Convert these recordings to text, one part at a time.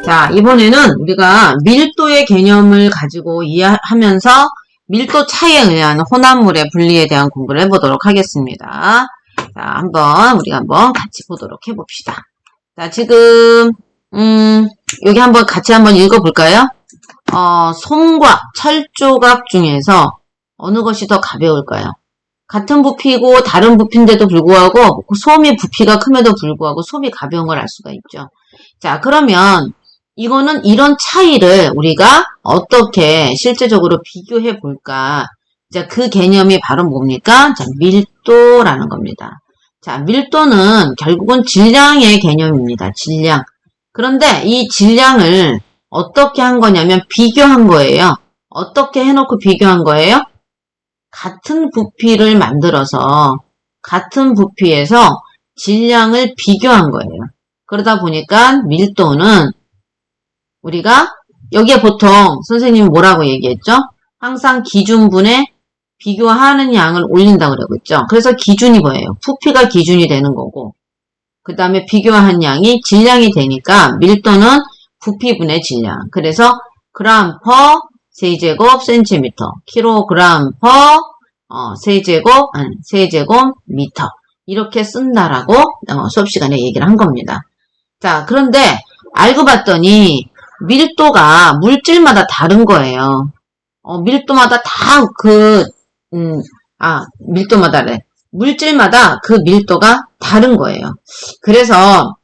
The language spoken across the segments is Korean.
자, 이번에는 우리가 밀도의 개념을 가지고 이해하면서 밀도 차이에 의한 혼합물의 분리에 대한 공부를 해보도록 하겠습니다. 자, 우리가 한번 같이 보도록 해봅시다. 자, 지금, 여기 같이 한번 읽어볼까요? 솜과 철조각 중에서 어느 것이 더 가벼울까요? 같은 부피고 다른 부피인데도 불구하고 솜이 부피가 큼에도 불구하고 솜이 가벼운 걸 알 수가 있죠. 자, 그러면 이거는 이런 차이를 우리가 어떻게 실제적으로 비교해 볼까? 자, 그 개념이 바로 뭡니까? 자, 밀도라는 겁니다. 자, 밀도는 결국은 질량의 개념입니다. 질량. 그런데 이 질량을 어떻게 한 거냐면 비교한 거예요. 어떻게 해놓고 비교한 거예요? 같은 부피를 만들어서 같은 부피에서 질량을 비교한 거예요. 그러다 보니까 밀도는 우리가 여기에 보통 선생님이 뭐라고 얘기했죠? 항상 기준분에 비교하는 양을 올린다고 그러고 있죠. 그래서 기준이 뭐예요? 부피가 기준이 되는 거고 그 다음에 비교한 양이 질량이 되니까 밀도는 부피분의 질량. 그래서 그램 퍼 세제곱 센티미터, 킬로그램 퍼 세제곱 미터 이렇게 쓴다라고 수업 시간에 얘기를 한 겁니다. 자, 그런데 알고 봤더니 밀도가 물질마다 다른 거예요. 밀도마다 물질마다 그 밀도가 다른 거예요. 그래서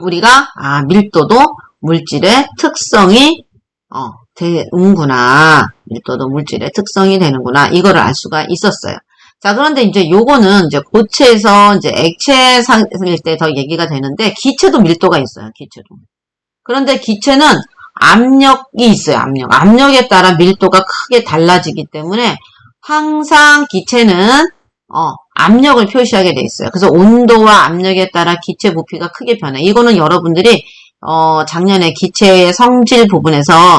우리가 밀도도 물질의 특성이 되는구나. 밀도도 물질의 특성이 되는구나. 이거를 알 수가 있었어요. 자, 그런데 이제 요거는 이제 고체에서 이제 액체일 때 더 얘기가 되는데 기체도 밀도가 있어요. 기체도. 그런데 기체는 압력이 있어요. 압력에 따라 밀도가 크게 달라지기 때문에 항상 기체는 압력을 표시하게 돼 있어요. 그래서 온도와 압력에 따라 기체 부피가 크게 변해. 이거는 여러분들이 작년에 기체의 성질 부분에서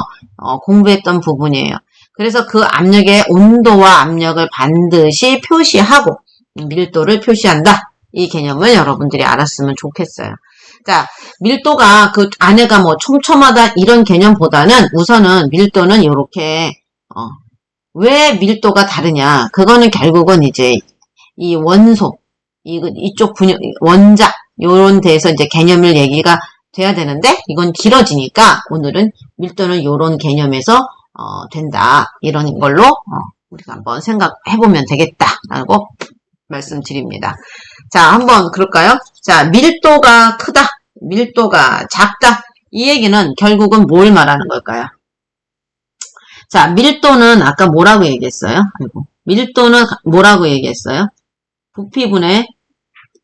공부했던 부분이에요. 그래서 그 압력의 온도와 압력을 반드시 표시하고 밀도를 표시한다. 이 개념을 여러분들이 알았으면 좋겠어요. 자, 밀도가 그 안에가 촘촘하다 이런 개념보다는 우선은 밀도는 이렇게 왜 밀도가 다르냐? 그거는 결국은 이제 이 원소, 이쪽 분열, 원자 요런 데에서 이제 개념을 얘기가 돼야 되는데 이건 길어지니까 오늘은 밀도는 요런 개념에서 된다. 이런 걸로 우리가 한번 생각해보면 되겠다라고 말씀드립니다. 자, 한번 그럴까요? 자, 밀도가 크다, 밀도가 작다. 이 얘기는 결국은 뭘 말하는 걸까요? 자, 밀도는 아까 뭐라고 얘기했어요? 밀도는 뭐라고 얘기했어요? 부피분의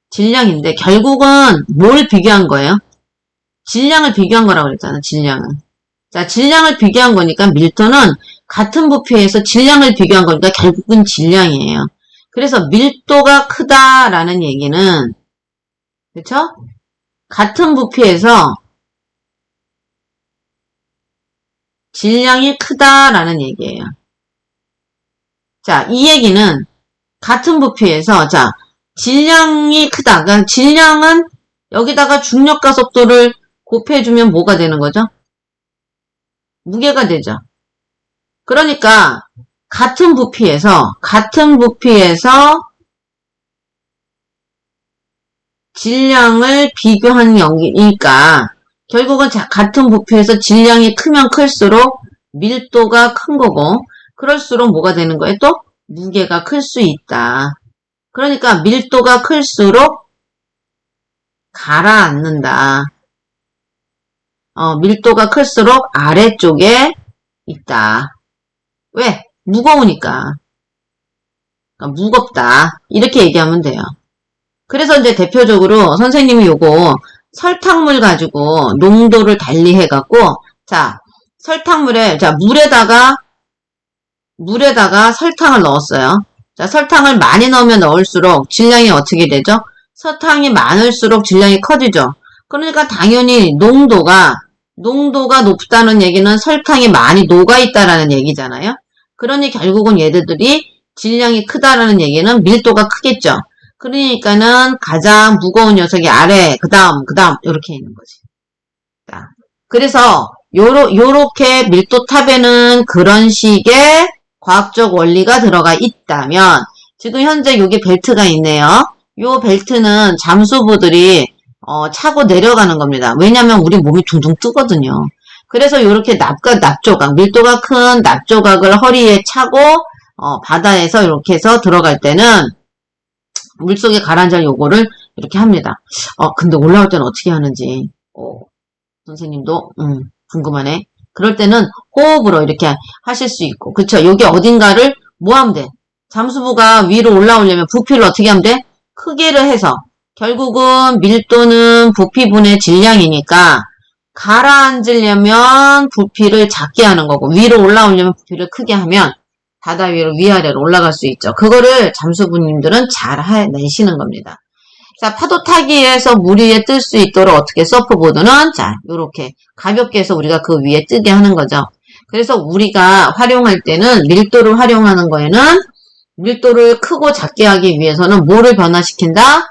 질량인데 결국은 뭘 비교한 거예요? 질량을 비교한 거라고 그랬잖아, 질량은. 자, 질량을 비교한 거니까 밀도는 같은 부피에서 질량을 비교한 거니까 결국은 질량이에요. 그래서 밀도가 크다라는 얘기는, 그쵸? 같은 부피에서 질량이 크다라는 얘기예요. 자, 이 얘기는 같은 부피에서, 자, 질량이 크다. 그러니까 질량은 여기다가 중력과 속도를 곱해주면 뭐가 되는 거죠? 무게가 되죠. 그러니까 같은 부피에서 질량을 비교한 영이니까 결국은 같은 부피에서 질량이 크면 클수록 밀도가 큰 거고 그럴수록 뭐가 되는 거예요? 또 무게가 클 수 있다. 그러니까 밀도가 클수록 가라앉는다. 밀도가 클수록 아래쪽에 있다. 왜? 무거우니까. 그러니까 무겁다. 이렇게 얘기하면 돼요. 그래서 이제 대표적으로 선생님이 요거 설탕물 가지고 농도를 달리 해갖고, 자, 설탕물에, 자, 물에다가 설탕을 넣었어요. 자, 설탕을 많이 넣으면 넣을수록 질량이 어떻게 되죠? 설탕이 많을수록 질량이 커지죠. 그러니까 당연히 농도가 높다는 얘기는 설탕이 많이 녹아있다라는 얘기잖아요. 그러니 결국은 얘들이 질량이 크다라는 얘기는 밀도가 크겠죠. 그러니까는 가장 무거운 녀석이 아래, 그 다음, 이렇게 있는 거지. 자, 그래서 요렇게 밀도탑에는 그런 식의 과학적 원리가 들어가 있다면 지금 현재 여기 벨트가 있네요. 요 벨트는 잠수부들이 차고 내려가는 겁니다. 왜냐면 우리 몸이 둥둥 뜨거든요. 그래서 이렇게 납조각, 밀도가 큰 납조각을 허리에 차고 바다에서 이렇게 해서 들어갈 때는 물속에 가라앉을 요거를 이렇게 합니다. 근데 올라올 때는 어떻게 하는지 선생님도 궁금하네. 그럴 때는 호흡으로 이렇게 하실 수 있고, 그쵸? 여기 어딘가를 뭐 하면 돼? 잠수부가 위로 올라오려면 부피를 어떻게 하면 돼? 크기를 해서 결국은 밀도는 부피분의 질량이니까 가라앉으려면 부피를 작게 하는 거고 위로 올라오려면 부피를 크게 하면 바다 위로 위아래로 올라갈 수 있죠. 그거를 잠수부님들은 잘 해내시는 겁니다. 자, 파도 타기에서 물 위에 뜰 수 있도록 어떻게 서프보드는 자, 요렇게 가볍게 해서 우리가 그 위에 뜨게 하는 거죠. 그래서 우리가 활용할 때는 밀도를 활용하는 거에는 밀도를 크고 작게 하기 위해서는 뭐를 변화시킨다?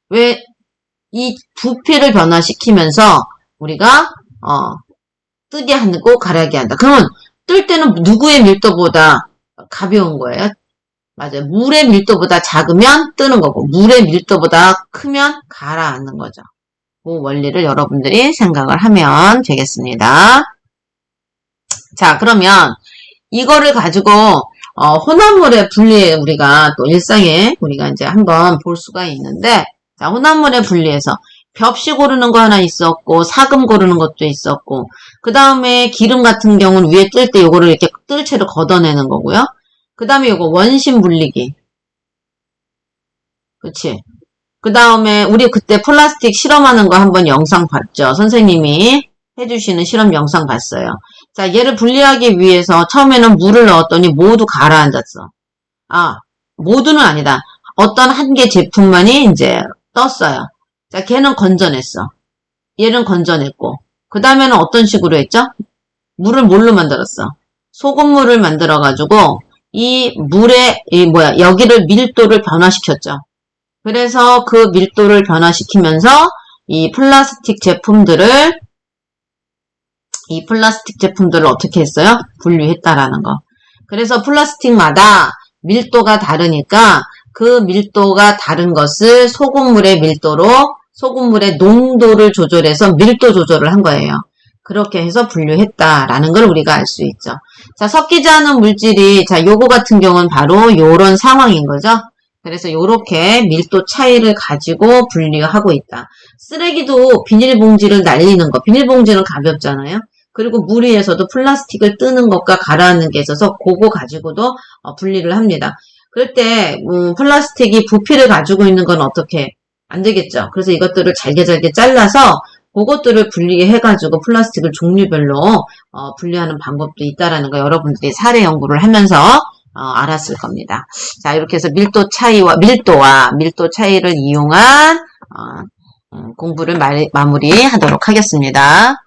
왜 이 부피를 변화시키면서 우리가 뜨게 하고 가라게 한다. 그러면 뜰 때는 누구의 밀도보다 가벼운 거예요? 맞아요. 물의 밀도보다 작으면 뜨는 거고 물의 밀도보다 크면 가라앉는 거죠. 그 원리를 여러분들이 생각을 하면 되겠습니다. 자, 그러면 이거를 가지고 혼합물의 분리에 우리가 또 일상에 우리가 이제 한번 볼 수가 있는데, 자, 혼합물의 분리에서 벽시 고르는 거 하나 있었고 사금 고르는 것도 있었고, 그 다음에 기름 같은 경우는 위에 뜰 때 요거를 이렇게 뜰 채로 걷어내는 거고요. 그 다음에 요거 원심 분리기. 그치? 그 다음에 우리 그때 플라스틱 실험하는 거 한번 영상 봤죠? 선생님이 해주시는 실험 영상 봤어요. 자, 얘를 분리하기 위해서 처음에는 물을 넣었더니 모두 가라앉았어. 모두는 아니다. 어떤 한 개 제품만이 이제 떴어요. 자, 걔는 건져냈어. 얘는 건져냈고. 그 다음에는 어떤 식으로 했죠? 물을 뭘로 만들었어? 소금물을 만들어가지고 이 물에 여기를 밀도를 변화시켰죠. 그래서 그 밀도를 변화시키면서 이 플라스틱 제품들을 어떻게 했어요? 분리했다라는 거. 그래서 플라스틱마다 밀도가 다르니까 그 밀도가 다른 것을 소금물의 농도를 조절해서 밀도 조절을 한 거예요. 그렇게 해서 분류했다라는 걸 우리가 알 수 있죠. 자, 섞이지 않은 물질이, 자, 요거 같은 경우는 바로 요런 상황인 거죠. 그래서 요렇게 밀도 차이를 가지고 분리하고 있다. 쓰레기도 비닐봉지를 날리는 거, 비닐봉지는 가볍잖아요. 그리고 물 위에서도 플라스틱을 뜨는 것과 가라앉는 게 있어서 그거 가지고도 분리를 합니다. 그럴 때 플라스틱이 부피를 가지고 있는 건 어떻게 안 되겠죠. 그래서 이것들을 잘게 잘라서 그것들을 분리해가지고 플라스틱을 종류별로 분리하는 방법도 있다라는 거 여러분들이 사례 연구를 하면서 알았을 겁니다. 자, 이렇게 해서 밀도 차이를 이용한 공부를 마무리하도록 하겠습니다.